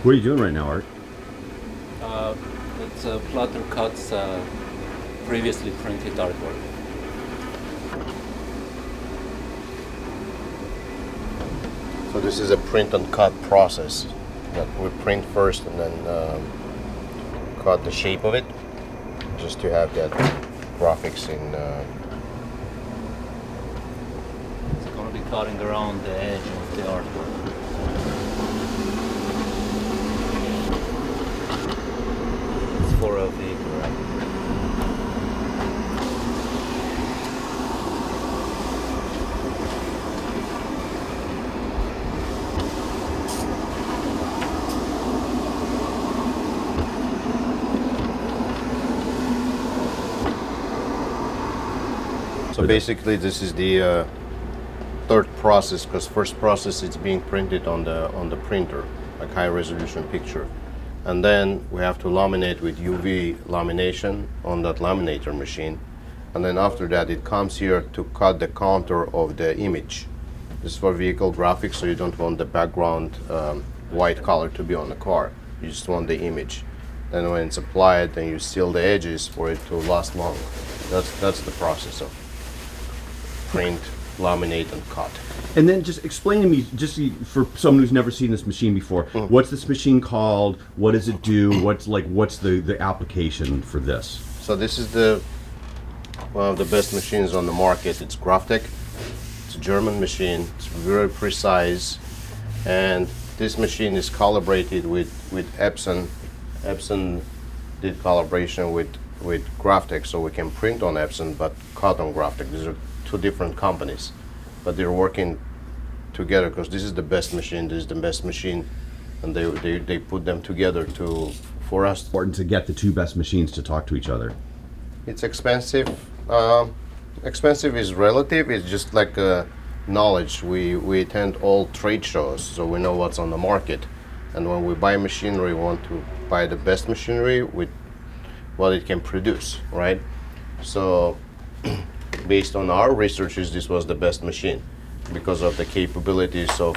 What are you doing right now, Art? It's plotter cuts previously printed artwork. So this is a print and cut process. That we print first and then cut the shape of it, just to have that graphics in. It's going to be cutting around the edge of the artwork. It's for a vehicle, right? So basically, this is the third process, because first process it's being printed on the printer, like high resolution picture, and then we have to laminate with UV lamination on that laminator machine, and then after that it comes here to cut the contour of the image. This is for vehicle graphics, so you don't want the background white color to be on the car. You just want the image. Then when it's applied, then you seal the edges for it to last long. That's the process of print, laminate, and cut. And then just explain to me, just for someone who's never seen this machine before, what's this machine called? What does it do? What's the application for this? So this is one of the best machines on the market. It's Graphtec. It's a German machine. It's very precise, and this machine is calibrated with Epson. Epson did calibration with Graphtec, so we can print on Epson but cut on Graphtec. These are two different companies, but they're working together because this is the best machine. This is the best machine, and they put them together for us. Important to get the two best machines to talk to each other. It's expensive. Expensive is relative. It's just like knowledge. We attend all trade shows, so we know what's on the market. And when we buy machinery, we want to buy the best machinery with what it can produce, right? So based on our researches, this was the best machine because of the capabilities of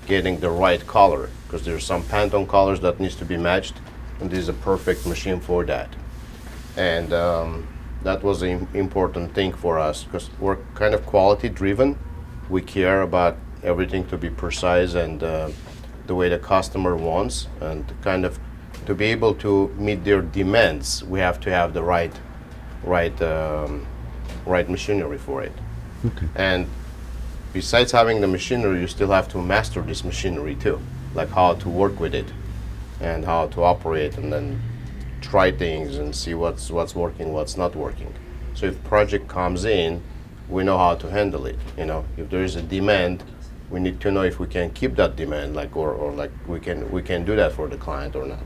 getting the right color, because there's some Pantone colors that needs to be matched, and this is a perfect machine for that. And that was an important thing for us because we're kind of quality driven. We care about everything to be precise and the way the customer wants, and kind of to be able to meet their demands, we have to have the right machinery for it. Okay. And besides having the machinery, you still have to master this machinery too, like how to work with it and how to operate, and then try things and see what's working, what's not working. So if project comes in, we know how to handle it. You know, if there is a demand, we need to know if we can keep that demand, like or like we can do that for the client or not.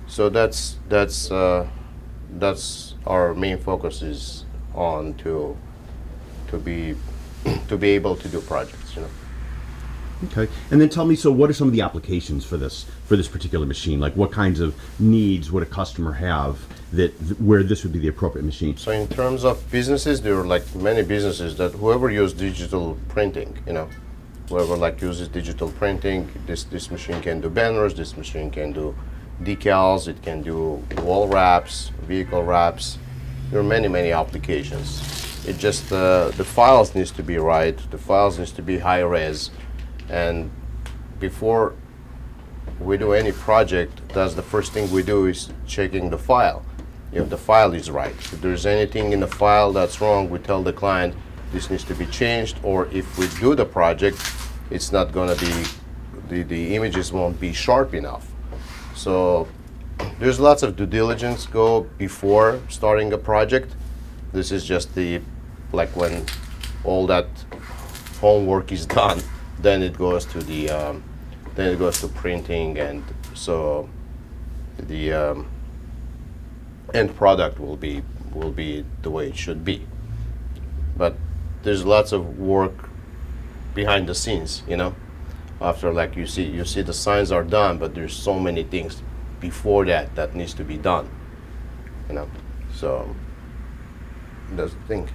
So that's our main focus is on to be able to do projects, you know. Okay. And then tell me, so what are some of the applications for this particular machine? Like what kinds of needs would a customer have where this would be the appropriate machine? So in terms of businesses, there are like many businesses that whoever use digital printing, you know, whoever like uses digital printing, this machine can do banners, this machine can do decals, it can do wall wraps, vehicle wraps. There are many applications. It just the files needs to be right, the files needs to be high res, and before we do any project, that's the first thing we do is checking the file. If the file is right, if there's anything in the file that's wrong, we tell the client this needs to be changed, or if we do the project, it's not going to be, the images won't be sharp enough. So there's lots of due diligence go before starting a project. This is just like when all that homework is done, then it goes to printing, and so the end product will be the way it should be. But there's lots of work behind the scenes, you know. After, like, you see the signs are done, but there's so many things before that needs to be done, you know. So that's the thing.